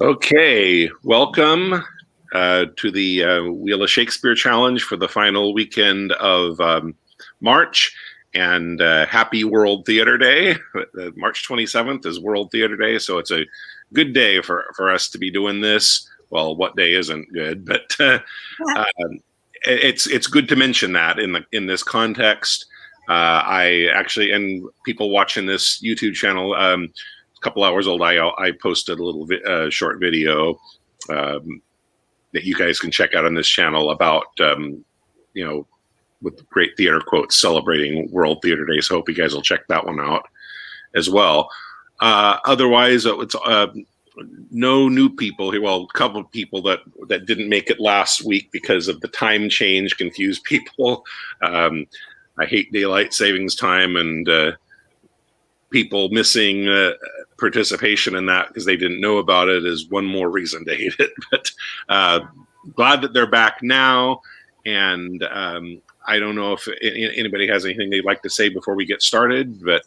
Okay, welcome to the Wheel of Shakespeare Challenge for the final weekend of March, and happy World Theater Day. March 27th is World Theater Day, so it's a good day for us to be doing this. Well, what day isn't good, but it's good to mention that in this context. I actually, and people watching this YouTube channel, a couple hours old, I posted a little short video that you guys can check out on this channel about, with great theater quotes celebrating World Theater Day. So I hope you guys will check that one out as well. Otherwise, it's no new people here. Well, a couple of people that didn't make it last week because of the time change confused people. I hate daylight savings time, and people missing participation in that because they didn't know about it is one more reason to hate it. But glad that they're back now. And I don't know if anybody has anything they'd like to say before we get started, but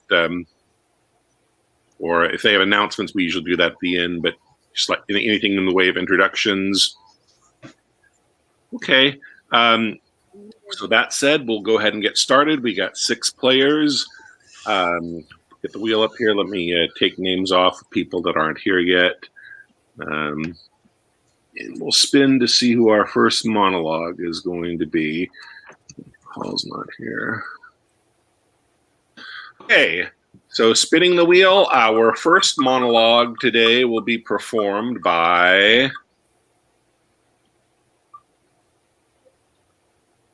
or if they have announcements, we usually do that at the end, but just like anything in the way of introductions. Okay. So that said, we'll go ahead and get started. We got 6 players. Get the wheel up here. Let me take names off of people that aren't here yet. And we'll spin to see who our first monologue is going to be. Paul's not here. Okay, so spinning the wheel, our first monologue today will be performed by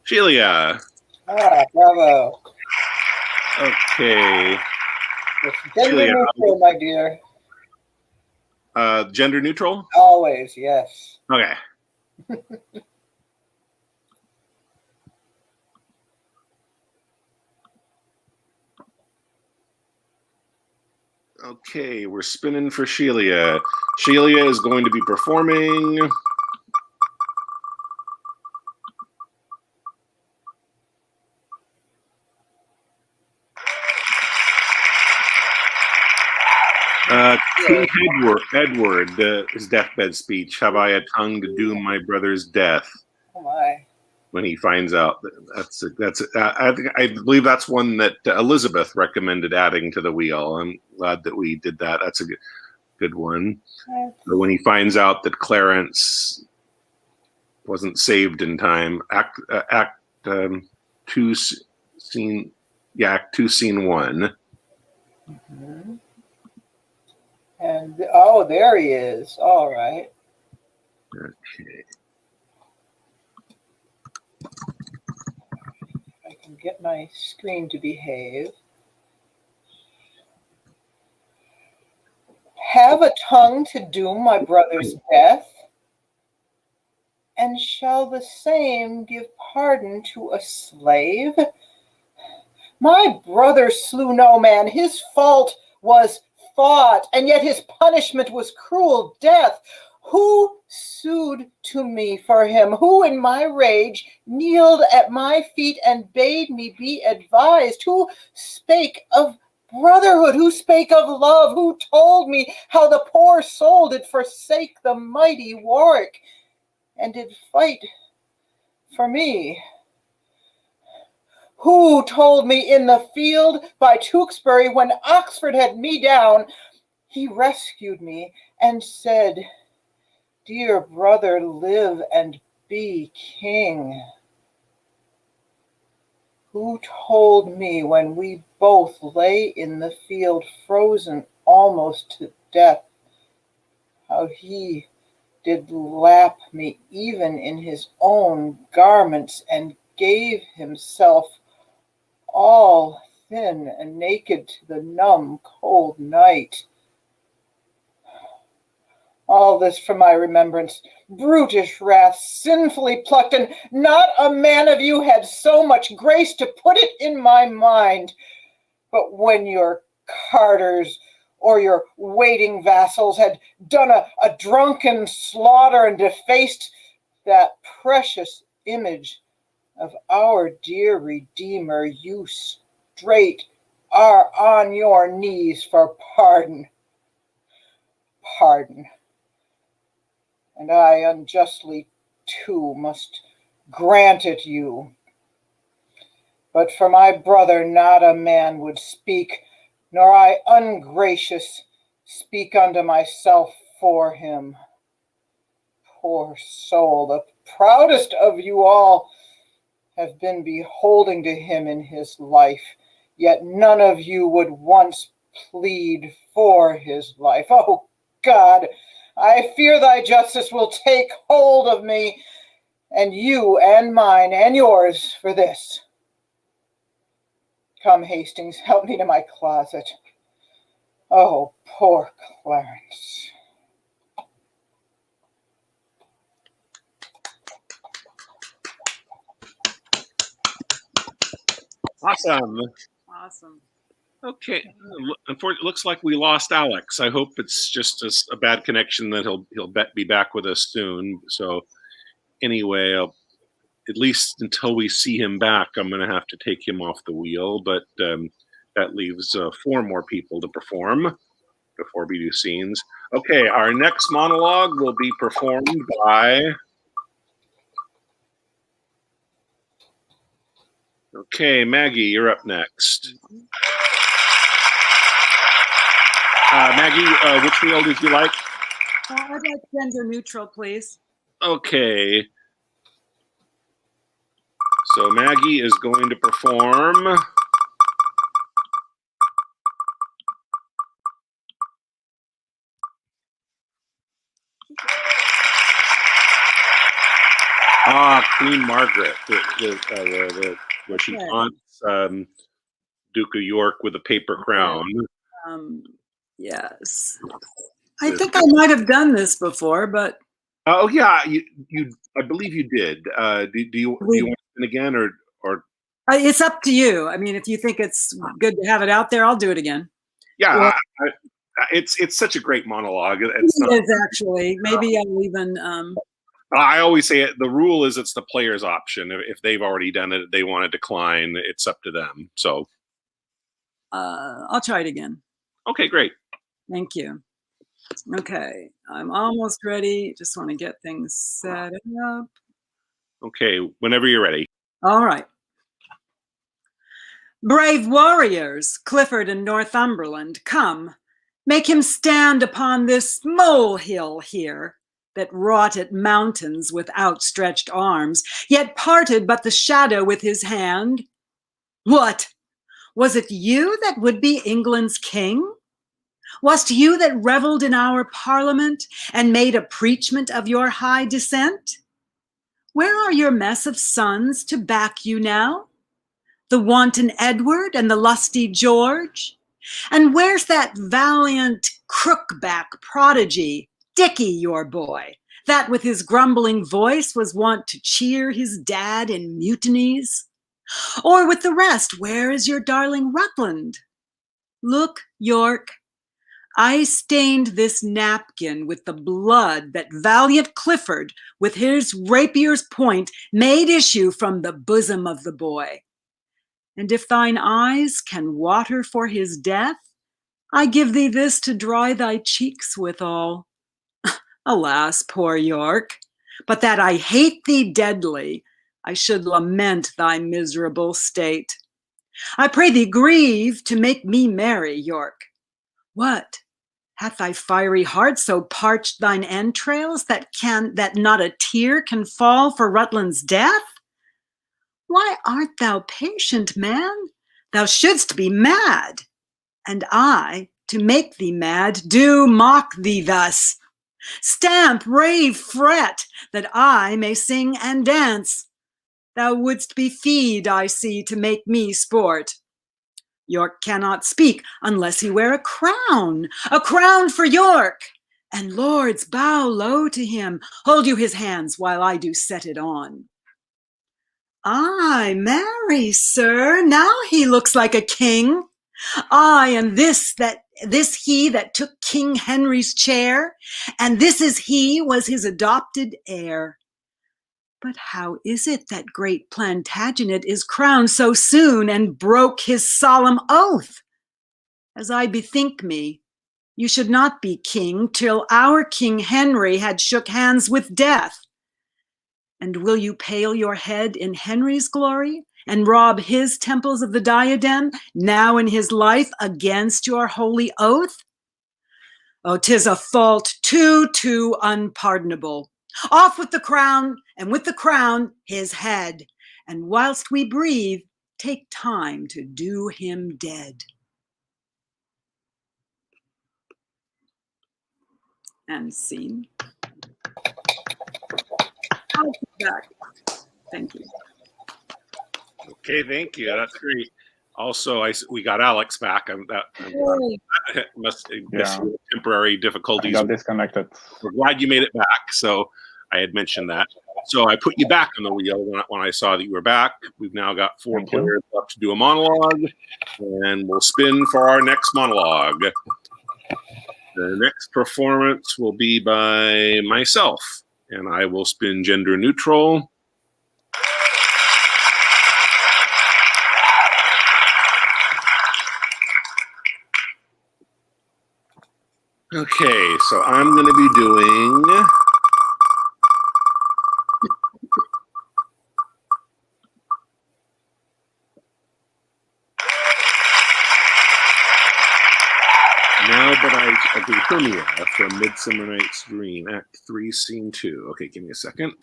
Sheila. Bravo. Okay. It's gender neutral, my dear. Gender neutral? Always, yes. Okay. Okay, we're spinning for Sheila. Sheila is going to be performing King Edward, his deathbed speech. Have I a tongue to doom my brother's death? Oh my! When he finds out I believe that's one that Elizabeth recommended adding to the wheel. I'm glad that we did that. That's a good one. So when he finds out that Clarence wasn't saved in time, Act 2, Scene 1. Mm-hmm. And oh, there he is. All right. Okay. I can get my screen to behave. Have a tongue to doom my brother's death, and shall the same give pardon to a slave? My brother slew no man. His fault was fought, and yet his punishment was cruel death. Who sued to me for him? Who in my rage kneeled at my feet and bade me be advised? Who spake of brotherhood? Who spake of love? Who told me how the poor soul did forsake the mighty Warwick and did fight for me? Who told me in the field by Tewkesbury when Oxford had me down, he rescued me and said, "Dear brother, live and be king"? Who told me when we both lay in the field frozen almost to death, how he did lap me even in his own garments and gave himself all thin and naked to the numb, cold night? All this from my remembrance, brutish wrath, sinfully plucked, and not a man of you had so much grace to put it in my mind. But when your carters or your waiting vassals had done a drunken slaughter and defaced that precious image of our dear Redeemer, you straight are on your knees for pardon. pardon, and I unjustly too must grant it you. But for my brother not a man would speak, nor I ungracious speak unto myself for him. Poor soul, the proudest of you all have been beholding to him in his life, yet none of you would once plead for his life. Oh God, I fear thy justice will take hold of me, and you and mine and yours for this. Come, Hastings, help me to my closet. Oh, poor Clarence. Awesome. Awesome. Okay. Unfortunately, it looks like we lost Alex. I hope it's just a bad connection that he'll be back with us soon. So anyway, at least until we see him back, I'm going to have to take him off the wheel. But that leaves 4 more people to perform before we do scenes. Okay, our next monologue will be performed by... Okay, Maggie, you're up next. Maggie, which reel did you like? I'd like gender neutral, please. Okay. So Maggie is going to perform... Queen Margaret, where she taunts Duke of York with a paper crown. Yes. I think I might have done this before, but... Oh, yeah, I believe you did. Do you want it again, or? It's up to you. I mean, if you think it's good to have it out there, I'll do it again. Yeah, well, it's such a great monologue. It is, actually. Maybe I'll even... I always say the rule is it's the player's option. If they've already done it, they want to decline, it's up to them. So I'll try it again. Okay, great. Thank you. Okay, I'm almost ready. Just want to get things set up. Okay, whenever you're ready. All right. Brave warriors, Clifford and Northumberland, come, make him stand upon this molehill here, that wrought at mountains with outstretched arms, yet parted but the shadow with his hand. What? Was it you that would be England's king? Was't you that revelled in our parliament and made a preachment of your high descent? Where are your mess of sons to back you now? The wanton Edward and the lusty George? And where's that valiant crookback prodigy, Dicky, your boy, that with his grumbling voice was wont to cheer his dad in mutinies? Or with the rest, where is your darling Rutland? Look, York, I stained this napkin with the blood that valiant Clifford, with his rapier's point, made issue from the bosom of the boy. And if thine eyes can water for his death, I give thee this to dry thy cheeks withal. Alas, poor York, but that I hate thee deadly, I should lament thy miserable state. I pray thee grieve to make me merry, York. What? Hath thy fiery heart so parched thine entrails that not a tear can fall for Rutland's death? Why art thou patient, man? Thou shouldst be mad. And I, to make thee mad, do mock thee thus. Stamp, rave, fret, that I may sing and dance. Thou wouldst be feed, I see, to make me sport. York cannot speak unless he wear a crown for York. And lords, bow low to him. Hold you his hands while I do set it on. Ay, marry, sir, now he looks like a king. Ay, and this he that took King Henry's chair, and this is he was his adopted heir. But how is it that great Plantagenet is crowned so soon and broke his solemn oath? As I bethink me, You should not be king till our King Henry had shook hands with death. And will you pale your head in Henry's glory and rob his temples of the diadem now in his life against your holy oath? Oh, 'tis a fault too unpardonable. Off with the crown, and with the crown his head. And whilst we breathe, take time to do him dead. And scene. I'll be back. Thank you. Okay, thank you. That's great. Also, we got Alex back. Must temporary I difficulties. got disconnected. We're glad you made it back. So I had mentioned that. So I put you back on the wheel when I saw that you were back. We've now got 4 players left to do a monologue, and we'll spin for our next monologue. The next performance will be by myself, and I will spin gender neutral. Okay, so I'm going to be doing Hermia from Midsummer Night's Dream, Act 3, Scene 2. Okay, give me a second.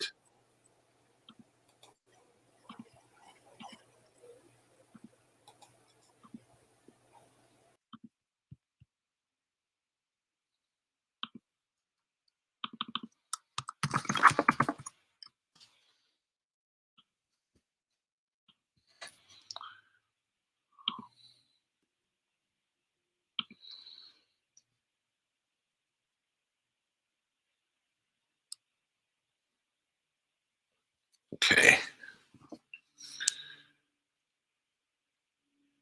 Okay.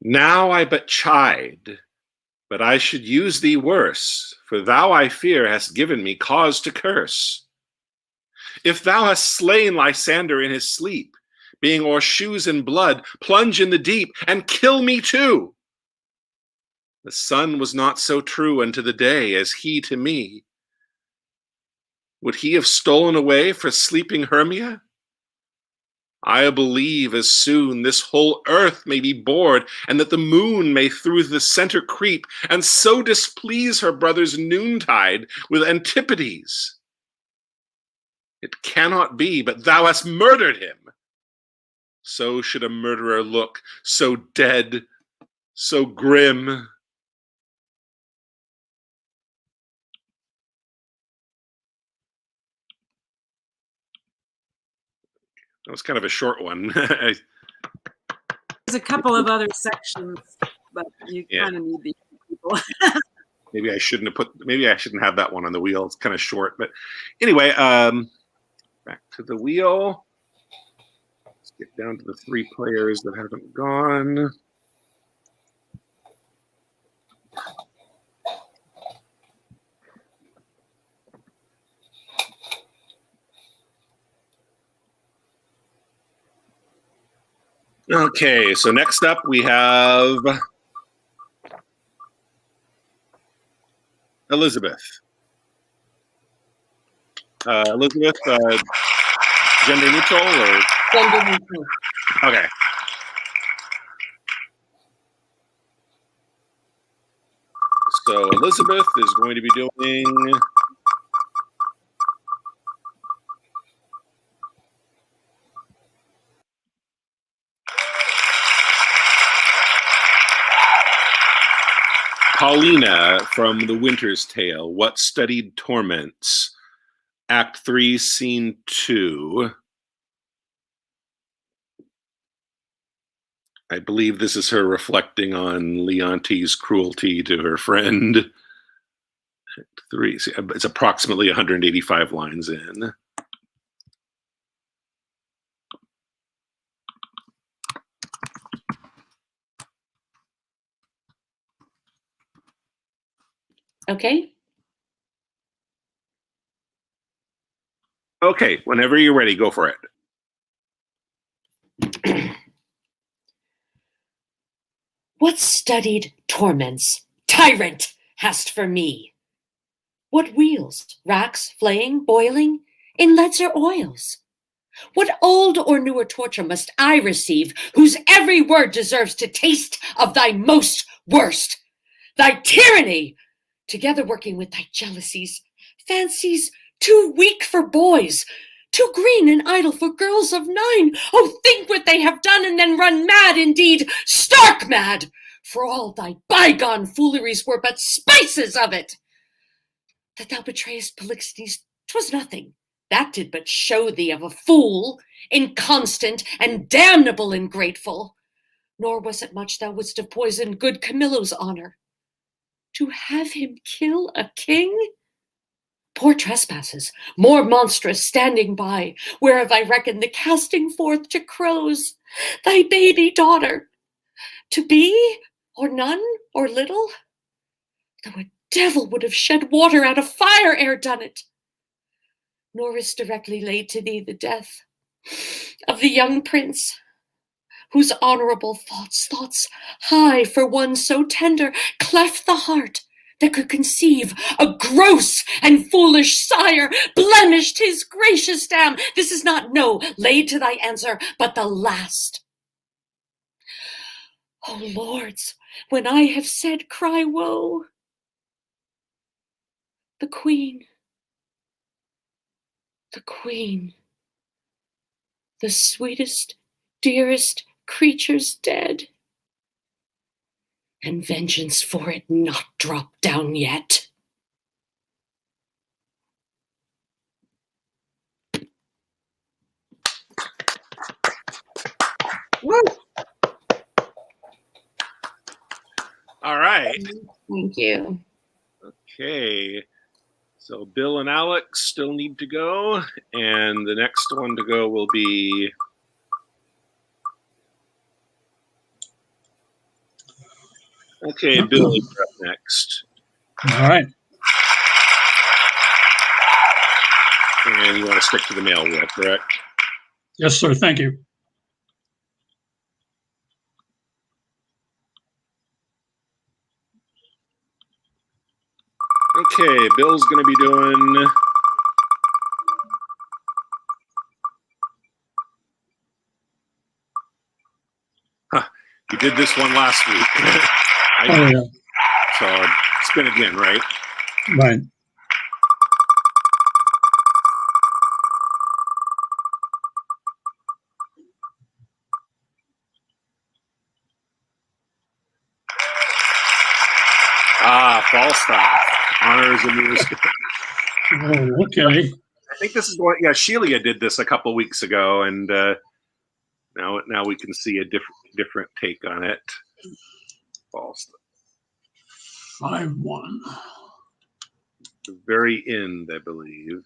Now I but chide, but I should use thee worse, for thou, I fear, hast given me cause to curse. If thou hast slain Lysander in his sleep, being o'er shoes in blood, plunge in the deep, and kill me too. The sun was not so true unto the day as he to me. Would he have stolen away for sleeping Hermia? I believe as soon this whole earth may be bored, and that the moon may through the center creep, and so displease her brother's noontide with Antipodes. It cannot be, but thou hast murdered him. So should a murderer look, so dead, so grim. That was kind of a short one. There's a couple of other sections, but you kind of need these people. Maybe I shouldn't have that one on the wheel. It's kind of short, but anyway, back to the wheel. Let's get down to the 3 players that haven't gone. Okay, so next up we have Elizabeth. Elizabeth, gender neutral or? Gender neutral. Okay. So Elizabeth is going to be doing Paulina from The Winter's Tale, What Studied Torments, Act 3, Scene 2. I believe this is her reflecting on Leonte's cruelty to her friend. Act 3, it's approximately 185 lines in. Okay. Okay, whenever you're ready, go for it. What studied torments, tyrant, hast for me? What wheels, racks, flaying, boiling, in leads or oils? What old or newer torture must I receive, whose every word deserves to taste of thy most worst? Thy tyranny, together working with thy jealousies, fancies too weak for boys, too green and idle for girls of 9. Oh, think what they have done and then run mad indeed, stark mad, for all thy bygone fooleries were but spices of it. That thou betrayest Polixenes, 'twas nothing. That did but show thee of a fool, inconstant and damnable ingrateful. Nor was it much thou wouldst have poisoned good Camillo's honor. To have him kill a king? Poor trespasses, more monstrous standing by, whereof I reckon the casting forth to crows thy baby daughter, to be, or none, or little, though a devil would have shed water out of fire ere done it. Nor is directly laid to thee the death of the young prince, whose honorable thoughts high for one so tender, cleft the heart that could conceive a gross and foolish sire, blemished his gracious dam. This is not no laid to thy answer, but the last. O lords, when I have said, cry woe. The queen, the sweetest, dearest creature's dead, and vengeance for it not dropped down yet. Woo! All right. Thank you. Okay. So Bill and Alex still need to go, and the next one to go will be okay. Bill, you're up next, All right. and you want to stick to the male rule, correct? Yes, sir. Thank you. Okay, Bill's going to be doing you did this one last week. Oh, yeah. So spin again, right? Right. Falstaff. Honors and music. Oh, okay. I think this is what, yeah, Shelia did this a couple weeks ago, and now we can see a different take on it. Falstaff. 5-1. The very end, I believe.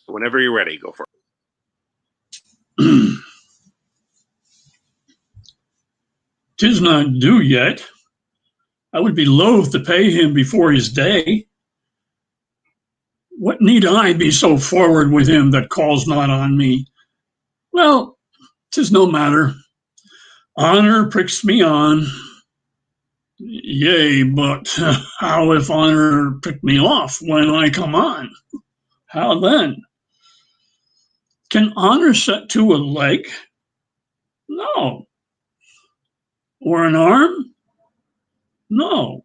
So whenever you're ready, go for it. 'Tis not due yet. I would be loath to pay him before his day. What need I be so forward with him that calls not on me? Well, 'tis no matter. Honor pricks me on. Yea, but how if honor prick me off when I come on? How then? Can honor set to a leg? No. Or an arm? No.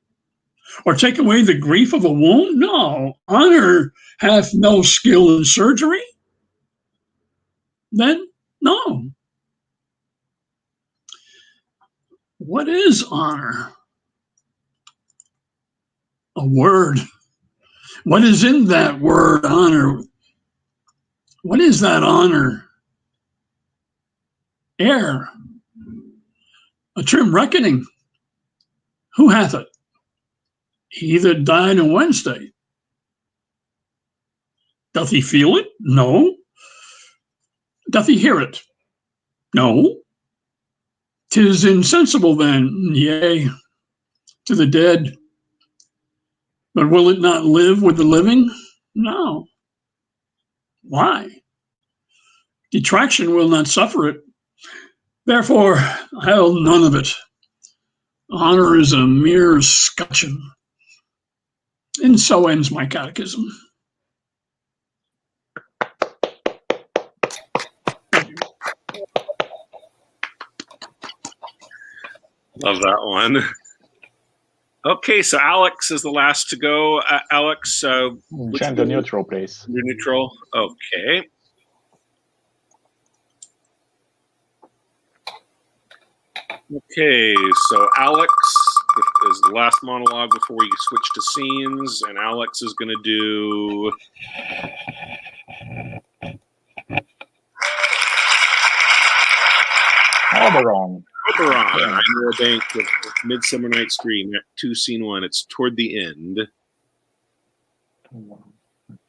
Or take away the grief of a wound? No. Honor hath no skill in surgery? Then no. What is honor? A word. What is in that word, honor? What is that honor? Air. A trim reckoning. Who hath it? He that died on Wednesday. Doth he feel it? No. Doth he hear it? No. 'Tis insensible then, yea, to the dead. But will it not live with the living? No. Why? Detraction will not suffer it. Therefore, I'll none of it. Honor is a mere scutcheon. And so ends my catechism. Love that one. Okay, so Alex is the last to go. Alex, Gender neutral, please. Neutral. Okay. Okay, so Alex is the last monologue before we switch to scenes, and Alex is going to do. Oberon. Oberon, I Know a Bank with Midsummer Night's Dream, Act 2, Scene 1. It's toward the end.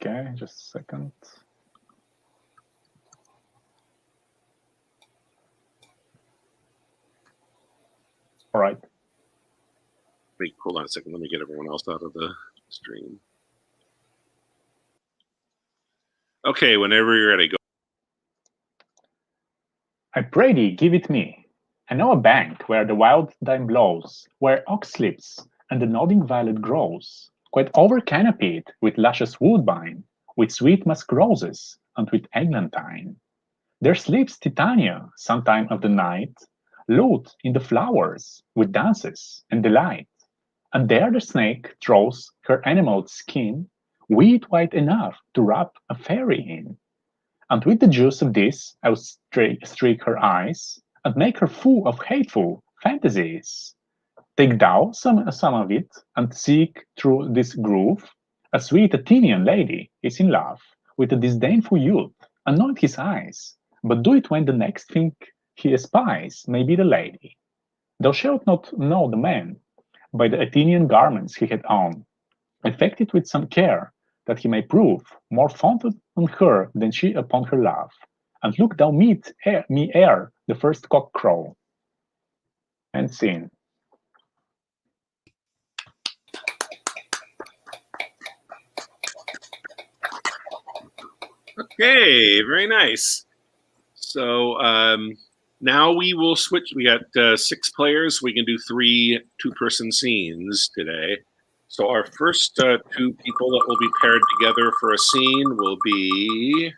Okay, just a second. All right. Wait, hold on a second. Let me get everyone else out of the stream. Okay, whenever you're ready, go. I pray thee, give it me. I know a bank where the wild thyme blows, where ox sleeps and the nodding violet grows, quite over canopied with luscious woodbine, with sweet musk roses, and with eglantine. There sleeps Titania sometime of the night, lute in the flowers, with dances and delight. And there the snake draws her enamelled skin, weed white enough to wrap a fairy in. And with the juice of this I'll streak her eyes, and make her full of hateful fantasies. Take thou some of it, and seek through this groove. A sweet Athenian lady is in love with a disdainful youth, anoint his eyes, but do it when the next thing he espies may be the lady. Thou shalt not know the man by the Athenian garments he had on, affected with some care, that he may prove more fond on her than she upon her love. And look thou meet me ere the first cock crow. And scene. Okay, very nice. So now we will switch. We got 6 players. We can do 3 two-person scenes today. So our first 2 people that will be paired together for a scene will be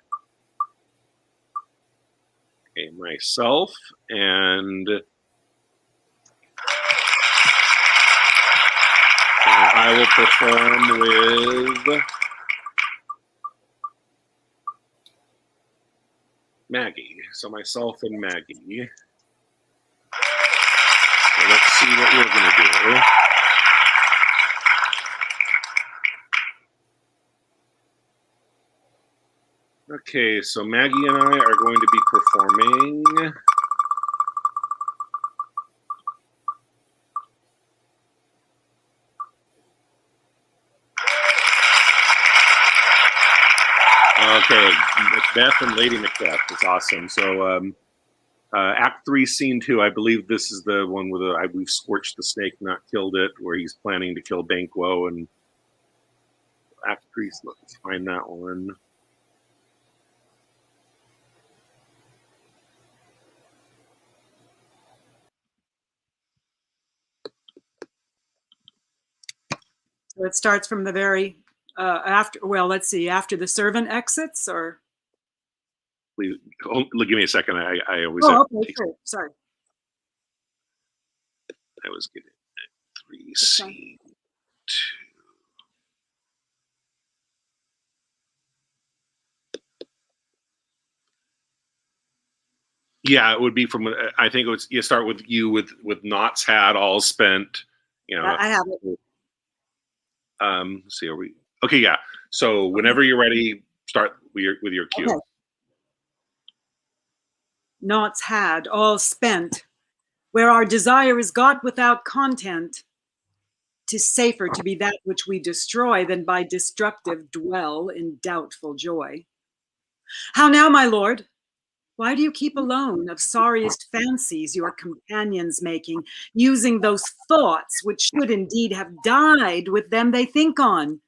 myself and I will perform with Maggie. So myself and Maggie. So let's see what we're going to do. Okay, so Maggie and I are going to be performing okay, Macbeth and Lady Macbeth. It's awesome. So Act 3, Scene 2, I believe this is the one where we've scorched the snake, not killed it, where he's planning to kill Banquo. And Act 3, let's find that one. So it starts from the very after. Well, let's see. After the servant exits, or Please, give me a second. I always. Oh, okay, sure. Sorry. I was getting Act 3, Scene 2. Yeah, it would be from. I think it was. You start with with Knott's hat all spent. You know, I have it. Let's see, are we? Okay, yeah. So whenever you're ready, start with your cue. Okay. Knots had all spent, where our desire is got without content. 'Tis safer to be that which we destroy than by destructive dwell in doubtful joy. How now, my lord? Why do you keep alone of sorriest fancies your companions making, using those thoughts which should indeed have died with them they think on?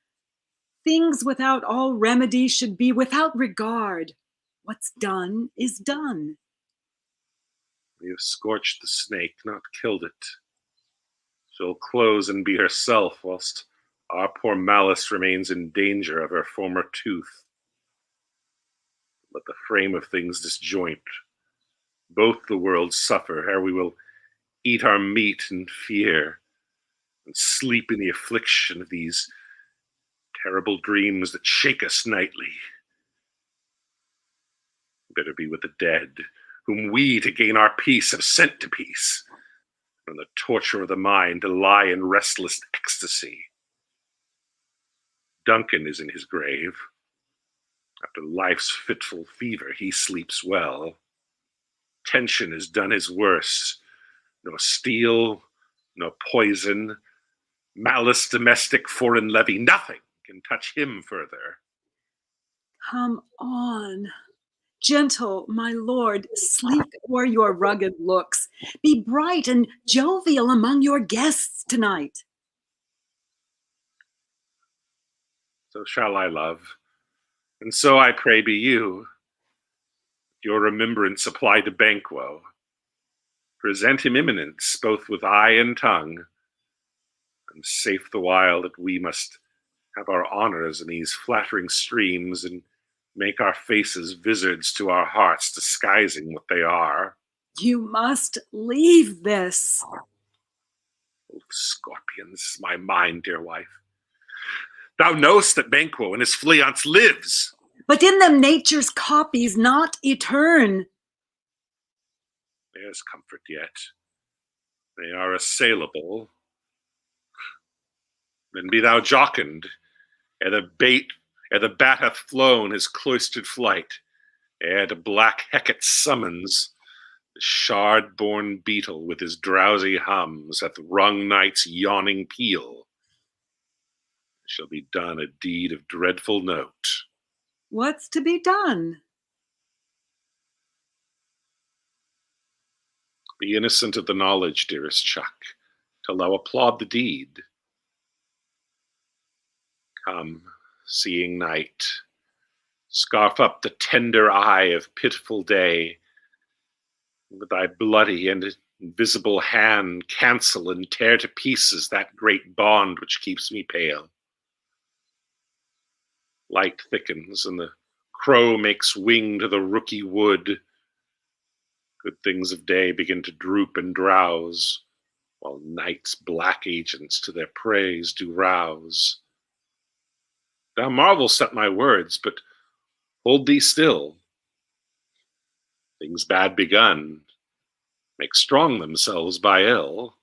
Things without all remedy should be without regard. What's done is done. We have scorched the snake, not killed it. She'll close and be herself, whilst our poor Malice remains in danger of her former tooth. Let the frame of things disjoint. Both the worlds suffer, ere we will eat our meat in fear, and sleep in the affliction of these terrible dreams that shake us nightly. Better be with the dead, whom we, to gain our peace, have sent to peace, than the torture of the mind to lie in restless ecstasy. Duncan is in his grave. After life's fitful fever, he sleeps well. Tension has done his worst. No steel, no poison, malice domestic, foreign levy, nothing can touch him further. Come on. Gentle, my lord, sleek o'er your rugged looks. Be bright and jovial among your guests tonight. So shall I, love, and so I pray be you. Your remembrance apply to Banquo. Present him eminence, both with eye and tongue, and safe the while that we must have our honors in these flattering streams, and make our faces vizards to our hearts, disguising what they are. You must leave this. Oh, scorpions, my mind, dear wife. Thou know'st that Banquo and his fleance lives. But in them nature's copies not etern. There's comfort yet. They are assailable. Then be thou jocund, ere the bat hath flown his cloistered flight, ere the black Hecate summons, the shard-born beetle with his drowsy hums hath rung night's yawning peal. It shall be done a deed of dreadful note. What's to be done? Be innocent of the knowledge, dearest Chuck, till thou applaud the deed. Come, seeing night, scarf up the tender eye of pitiful day, with thy bloody and invisible hand cancel and tear to pieces that great bond which keeps me pale. Light thickens, and the crow makes wing to the rooky wood. Good things of day begin to droop and drowse, while night's black agents to their praise do rouse. Thou marvelst at my words, but hold thee still. Things bad begun make strong themselves by ill.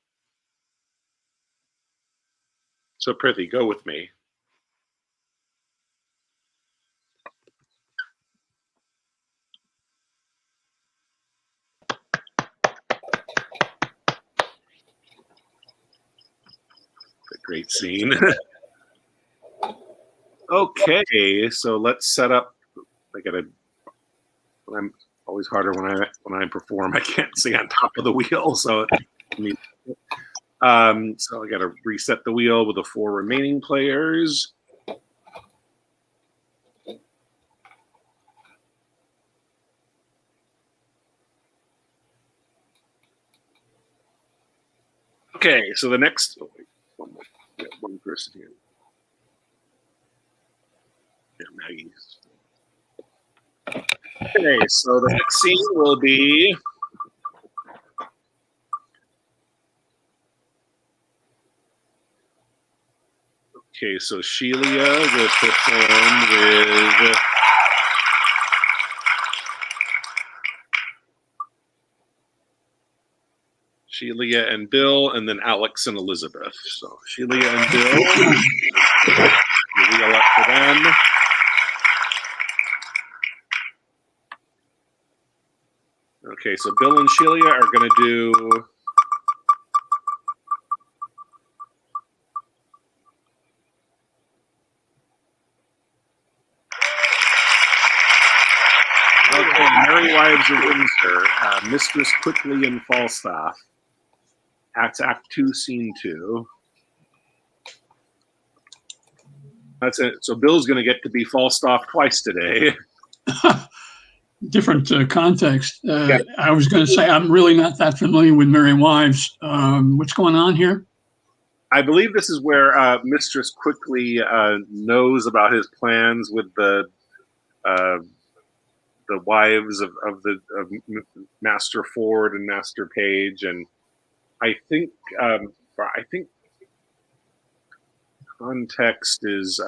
So prithee, go with me. A great scene. Okay, so let's set up. I'm always harder when I perform. I can't see on top of the wheel, so so I got to reset the wheel with the 4 remaining players. Okay, so the next one person here. Yeah, Maggie's. Okay, so the next scene will be okay. So Shelia will perform with Shelia and Bill, and then Alex and Elizabeth. So Shelia and Bill, the wheel up for them. Okay, so Bill and Shelia are going to do Merry Wives of Windsor, Mistress Quickly and Falstaff. That's Act 2, Scene 2. That's it. So Bill's going to get to be Falstaff twice today. different context. Yeah. I was going to say I'm really not that familiar with Merry Wives. What's going on here? I believe this is where Mistress quickly knows about his plans with the wives of Master Ford and Master Page, and I think context is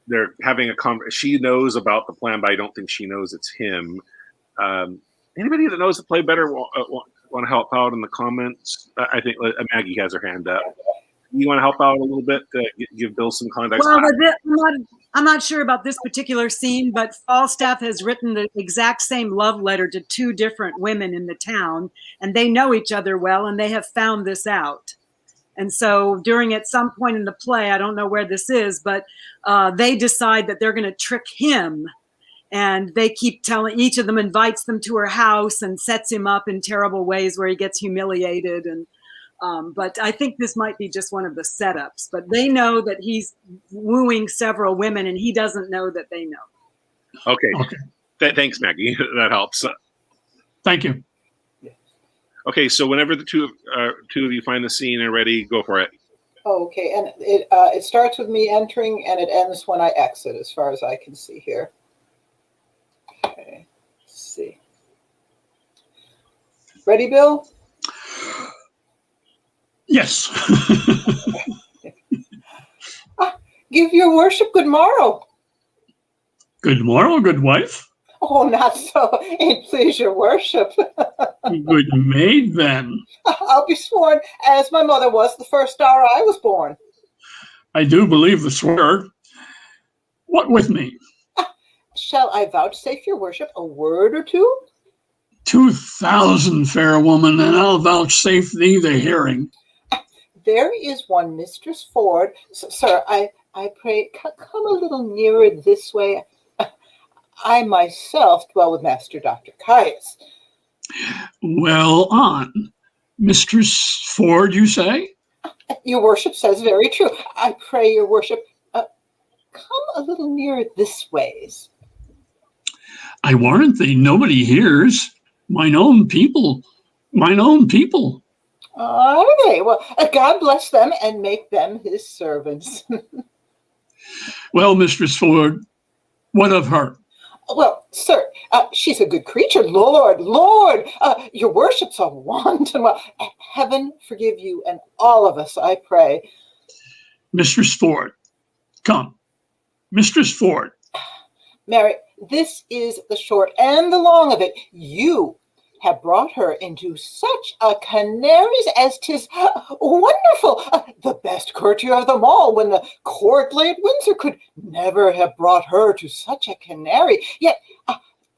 they're having a she knows about the plan, but I don't think she knows it's him. Anybody that knows the play better want to help out in the comments? I think Maggie has her hand up. You want to help out a little bit to give Bill some context? Well, I'm not sure about this particular scene, but Falstaff has written the exact same love letter to two different women in the town, and they know each other well, and they have found this out. And so at some point in the play, I don't know where this is, but they decide that they're going to trick him. And they keep telling, each of them invites them to her house and sets him up in terrible ways where he gets humiliated. And but I think this might be just one of the setups. But they know that he's wooing several women, and he doesn't know that they know. Okay. Thanks, Maggie. That helps. Thank you. Okay, so whenever the two of you find the scene and ready, go for it. Okay, and it starts with me entering, and it ends when I exit, as far as I can see here. Okay, let's see. Ready, Bill? Yes. Give your worship good morrow. Good morrow, good wife. Oh, not so. Ain't please your worship. Good maid, then. I'll be sworn, as my mother was the first hour I was born. I do believe the swear. What with me? Shall I vouchsafe your worship a word or two? 2,000, fair woman, and I'll vouchsafe thee the hearing. There is one Mistress Ford. Sir, I pray, come a little nearer this way. I myself dwell with Master Dr. Caius. Well on. Mistress Ford, you say? Your worship says very true. I pray your worship, come a little nearer this ways. I warrant thee, nobody hears. Mine own people. Are they? Well, God bless them and make them his servants. Well, Mistress Ford, what of her? Well, sir, she's a good creature. Lord, your worship's a wanton. Well, heaven forgive you and all of us, I pray. Mistress Ford, come. Mistress Ford. Mary, this is the short and the long of it. You have brought her into such a canaries as 'tis wonderful. The best courtier of them all, when the court lay at Windsor, could never have brought her to such a canary. Yet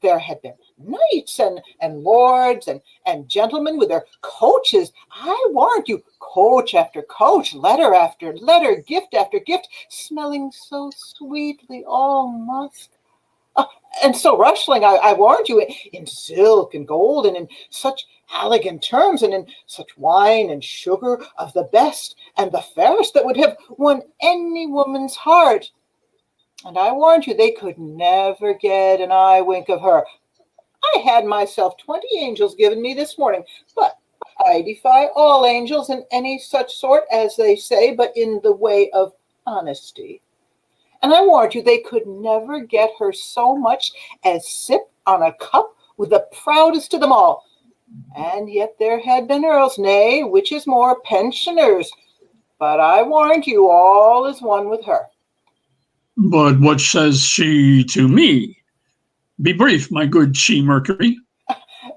there had been knights and lords and gentlemen with their coaches. I warrant you, coach after coach, letter after letter, gift after gift, smelling so sweetly all musk. And so rustling, I warrant you, in silk and gold, and in such elegant terms, and in such wine and sugar of the best and the fairest that would have won any woman's heart. And I warrant you, they could never get an eye wink of her. I had myself 20 angels given me this morning, but I defy all angels in any such sort, as they say, but in the way of honesty. And I warrant you, they could never get her so much as sip on a cup with the proudest of them all. And yet there had been earls, nay, which is more, pensioners. But I warrant you, all is one with her. But what says she to me? Be brief, my good she Mercury.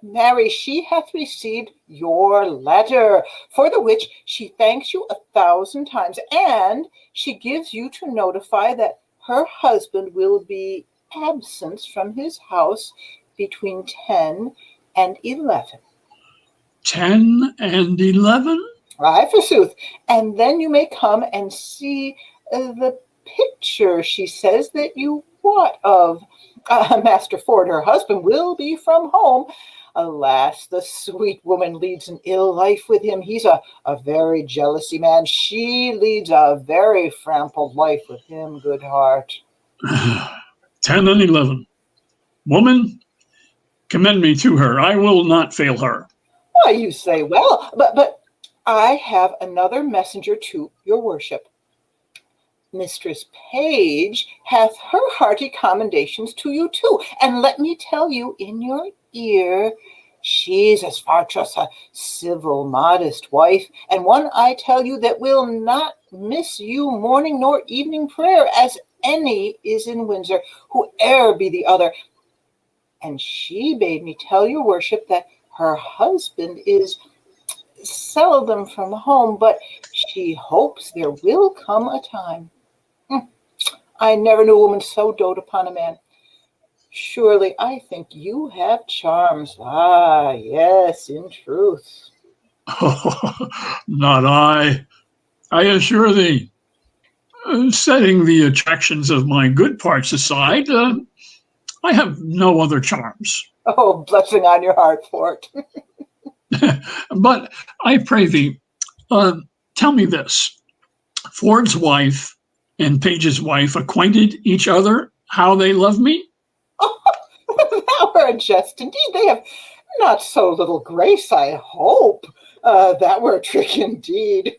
Marry, she hath received your letter, for the which she thanks you 1,000 times, and she gives you to notify that her husband will be absent from his house between 10 and 11. 10 and 11? Aye, forsooth. And then you may come and see the picture she says that you wot of. Master Ford, her husband, will be from home. Alas, the sweet woman leads an ill life with him. He's a very jealousy man. She leads a very frampled life with him, good heart. 10 and 11. Woman, commend me to her. I will not fail her. Why, you say well, but I have another messenger to your worship. Mistress Page hath her hearty commendations to you too, and let me tell you in your ear, she's as far just a civil, modest wife, and one I tell you that will not miss you morning nor evening prayer, as any is in Windsor, whoe'er be the other. And she bade me tell your worship that her husband is seldom from home, but she hopes there will come a time. I never knew a woman so dote upon a man. Surely I think you have charms. Ah, yes, in truth. Not I. I assure thee. Setting the attractions of my good parts aside, I have no other charms. Oh, blessing on your heart for it. But I pray thee, tell me this. Ford's wife and Page's wife acquainted each other how they love me? Thou were a jest indeed. They have not so little grace, I hope. That were a trick indeed.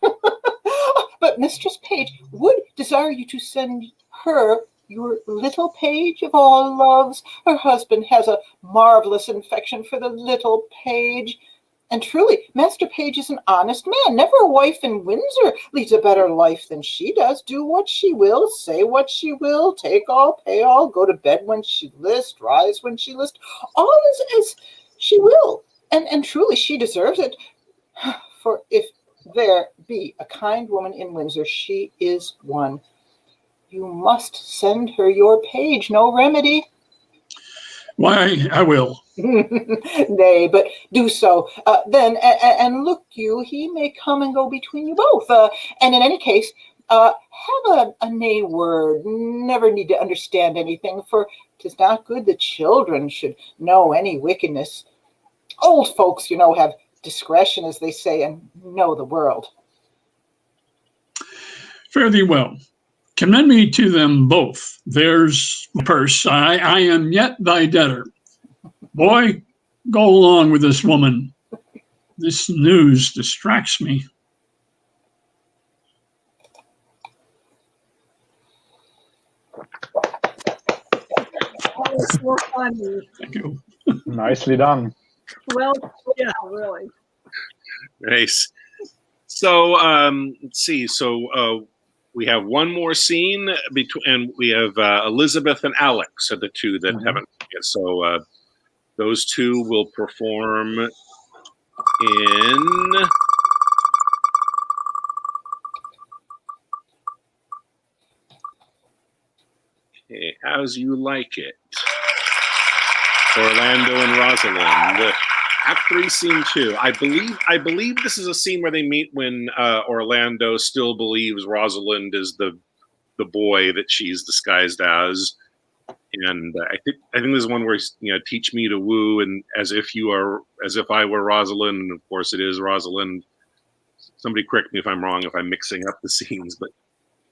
But Mistress Page would desire you to send her your little Page of all loves. Her husband has a marvelous affection for the little Page. And truly, Master Page is an honest man. Never a wife in Windsor leads a better life than she does. Do what she will, say what she will, take all, pay all, go to bed when she list, rise when she list. All is as she will. And truly, she deserves it. For if there be a kind woman in Windsor, she is one. You must send her your Page, no remedy. Why, I will. Nay, but do so. Then, and look you, he may come and go between you both. And in any case, have a nay word. Never need to understand anything, for 'tis not good the children should know any wickedness. Old folks, you know, have discretion, as they say, and know the world. Fare thee well. Commend me to them both. There's my purse. I am yet thy debtor. Boy, go along with this woman. This news distracts me. Oh, so funny. Thank you. Nicely done. Well, yeah, really. Nice. So let's see. So we have one more scene between, and we have Elizabeth and Alex are the two that haven't yet. So those two will perform in As You Like It. Orlando and Rosalind. Act 3, Scene 2. I believe this is a scene where they meet when Orlando still believes Rosalind is the boy that she's disguised as, and I think this is one where he's, teach me to woo, and as if I were Rosalind, and of course it is Rosalind. Somebody correct me if I'm wrong, if I'm mixing up the scenes, but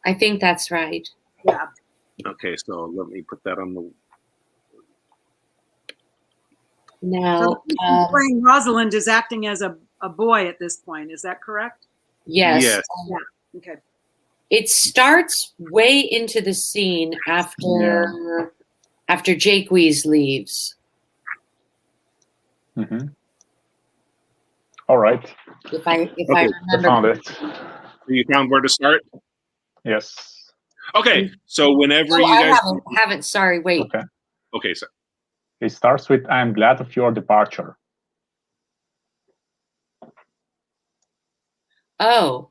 I think that's right. Yeah. okay, so let me put that on the. Now, So the person playing Rosalind is acting as a boy at this point. Is that correct? yes. Yes. Yeah. Okay. It starts way into the scene after Jake Wees leaves. Mm-hmm. All right. If I Okay, I remember. found it. You found where to start? Yes. Okay, so whenever Oh, you I guys. haven't. Sorry, wait. Okay. Okay, so It starts with "I am glad of your departure." Oh.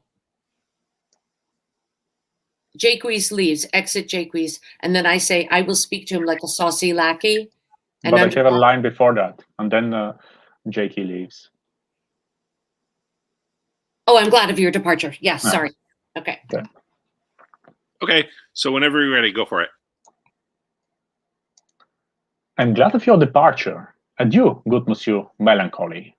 Jake Wees leaves, exit Jake Wees, and then I say, I will speak to him like a saucy lackey. And But I have a line before that, and then Jakey leaves. Oh, I'm glad of your departure. Yes, sorry. Okay. okay, so whenever you're ready, go for it. I'm glad of your departure. Adieu, good Monsieur Melancholy.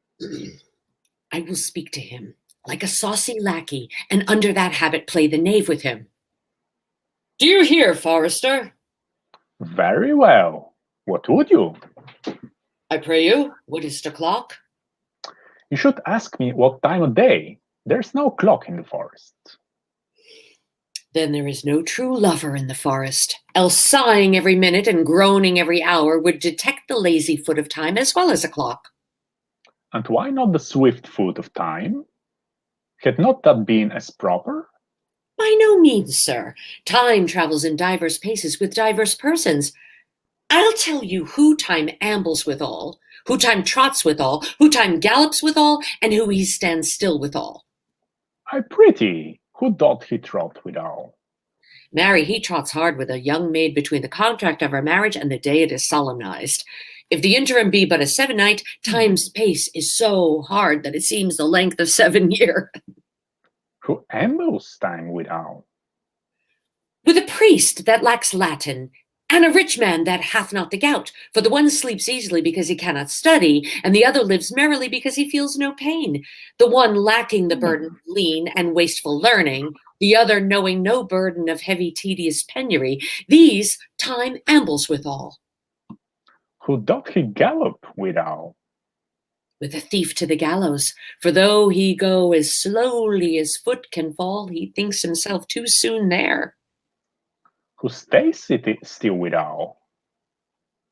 I will speak to him like a saucy lackey, and under that habit play the knave with him. Do you hear, Forrester? Very well. What would you? I pray you, what is the clock? You should ask me what time of day. There's no clock in the forest. Then there is no true lover in the forest, else sighing every minute and groaning every hour would detect the lazy foot of time as well as a clock. And why not the swift foot of time? Had not that been as proper? By no means, sir. Time travels in diverse paces with diverse persons. I'll tell you who time ambles withal, who time trots withal, who time gallops withal, and who he stands still withal. I prithee, who doth he trot withal? Marry, he trots hard with a young maid between the contract of our marriage and the day it is solemnized. If the interim be but a 7 night, time's pace is so hard that it seems the length of 7 year. Who ambles time withal? With a priest that lacks Latin, and a rich man that hath not the gout, for the one sleeps easily because he cannot study, and the other lives merrily because he feels no pain. The one lacking the burden of lean and wasteful learning, the other knowing no burden of heavy tedious penury. These time ambles withal. Who doth he gallop withal? With a thief to the gallows, for though he go as slowly as foot can fall, he thinks himself too soon there. Who stays still withal?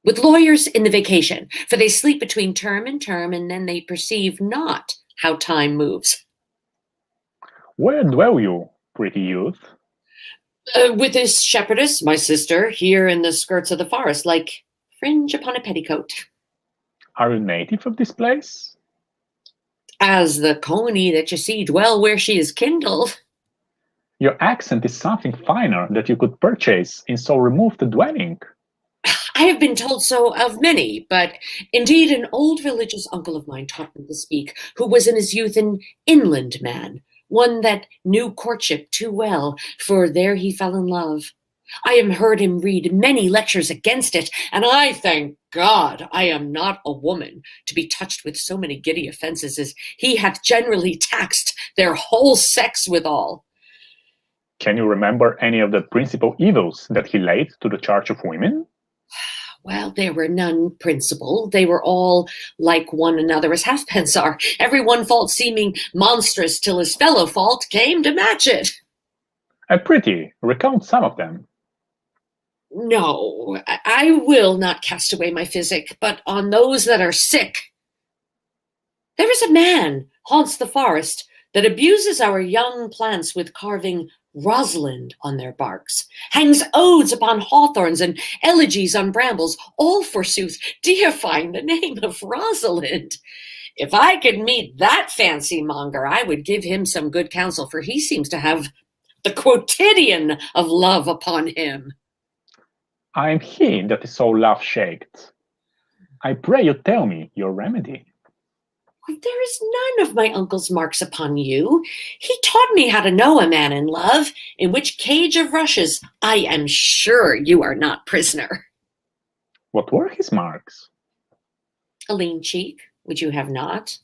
With lawyers in the vacation, for they sleep between term, and then they perceive not how time moves. Where dwell you, pretty youth? With this shepherdess, my sister, here in the skirts of the forest, like fringe upon a petticoat. Are you native of this place? As the coney that you see dwell where she is kindled. Your accent is something finer that you could purchase in so removed a dwelling. I have been told so of many, but indeed an old religious uncle of mine taught me to speak, who was in his youth an inland man, one that knew courtship too well, for there he fell in love. I have heard him read many lectures against it, and I thank God I am not a woman to be touched with so many giddy offences as he hath generally taxed their whole sex withal. Can you remember any of the principal evils that he laid to the charge of women? Well, there were none principal. They were all like one another as halfpence are, every one fault seeming monstrous till his fellow fault came to match it. I prithee, recount some of them. No, I will not cast away my physic, but on those that are sick. There is a man haunts the forest that abuses our young plants with carving Rosalind on their barks, hangs odes upon hawthorns and elegies on brambles, all forsooth deifying the name of Rosalind. If I could meet that fancy monger, I would give him some good counsel, for he seems to have the quotidian of love upon him. I am he that is so love-shaked. I pray you tell me your remedy. There is none of my uncle's marks upon you. He taught me how to know a man in love, in which cage of rushes I am sure you are not prisoner. What were his marks? A lean cheek, which you have not,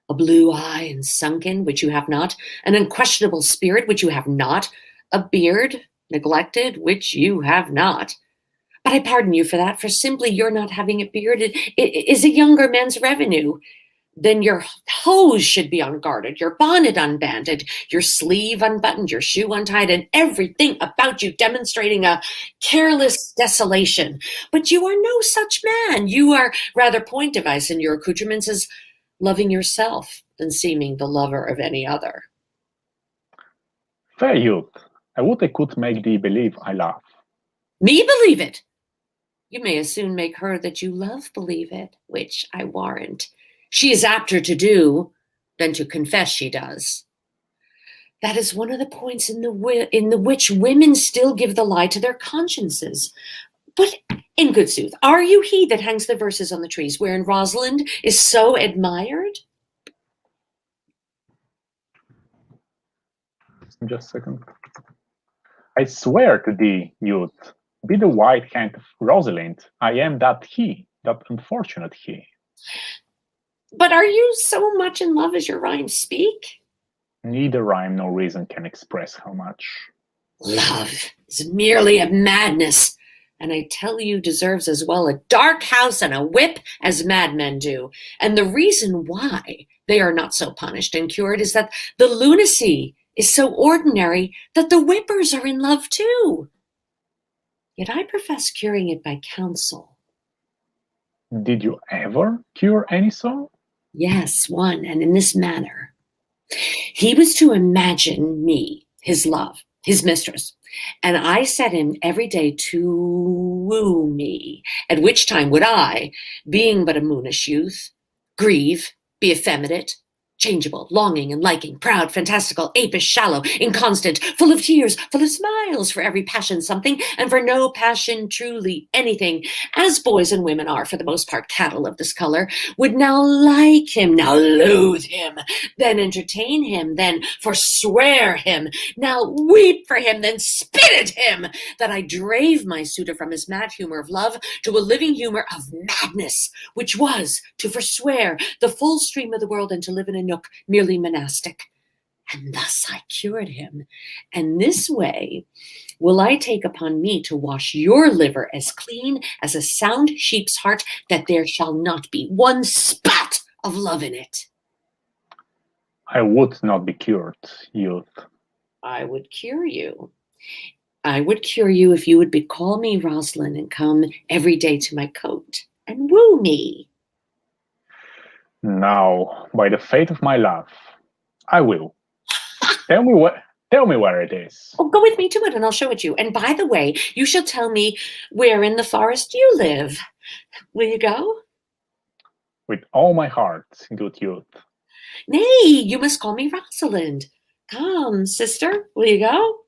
a blue eye and sunken, which you have not, an unquestionable spirit, which you have not, a beard, neglected, which you have not. But I pardon you for that, for simply your not having a beard is a younger man's revenue. Then your hose should be unguarded, your bonnet unbanded, your sleeve unbuttoned, your shoe untied, and everything about you demonstrating a careless desolation. But you are no such man. You are rather point device in your accoutrements as loving yourself than seeming the lover of any other. Fair youth, I would I could make thee believe I love. Me believe it? You may as soon make her that you love believe it, which I warrant she is apter to do than to confess she does. That is one of the points in the which women still give the lie to their consciences. But in good sooth, are you he that hangs the verses on the trees, wherein Rosalind is so admired? Just a second. I swear to thee, youth, be the white hand of Rosalind, I am that unfortunate he. But are you so much in love as your rhymes speak? Neither rhyme nor reason can express how much. Love is merely a madness, And I tell you, deserves as well a dark house and a whip as madmen do. And the reason why they are not so punished and cured is that the lunacy is so ordinary that the whippers are in love too. Yet I profess curing it by counsel. Did you ever cure any soul? Yes, one, and in this manner. He was to imagine me, his love, his mistress, and I set him every day to woo me, at which time would I, being but a moonish youth, grieve, be effeminate, changeable, longing and liking, proud, fantastical, apish, shallow, inconstant, full of tears, full of smiles, for every passion something, and for no passion truly anything, as boys and women are for the most part cattle of this color, would now like him, now loathe him, then entertain him, then forswear him, now weep for him, then spit at him, that I drave my suitor from his mad humor of love to a living humor of madness, which was to forswear the full stream of the world and to live in a nook merely monastic. And thus I cured him. And this way will I take upon me to wash your liver as clean as a sound sheep's heart, that there shall not be one spot of love in it. I would not be cured, youth. I would cure you. I would cure you if you would call me Rosalind and come every day to my cote and woo me. Now, by the fate of my love, I will. Tell me where it is. Oh, go with me to it and I'll show it you. And by the way, you shall tell me where in the forest you live. Will you go? With all my heart, good youth. Nay, you must call me Rosalind. Come, sister, will you go?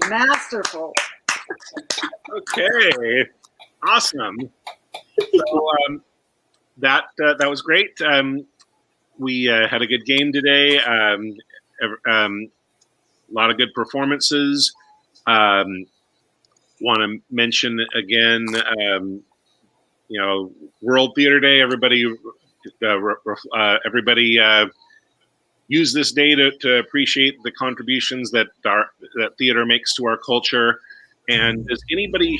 Masterful. Okay, awesome. So that was great. We had a good game today. A lot of good performances. Want to mention again, World Theater Day. Everybody use this day to appreciate the contributions that theater makes to our culture. And does anybody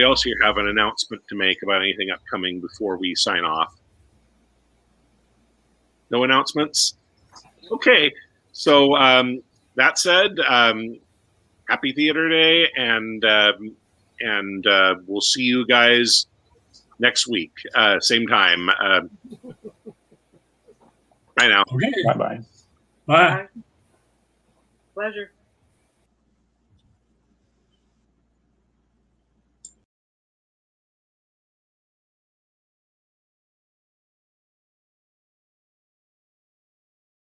else here have an announcement to make about anything upcoming before we sign off? No announcements? Okay. So that said, happy Theater Day, and we'll see you guys next week, same time. Bye now. Okay. Bye-bye. Bye. Pleasure.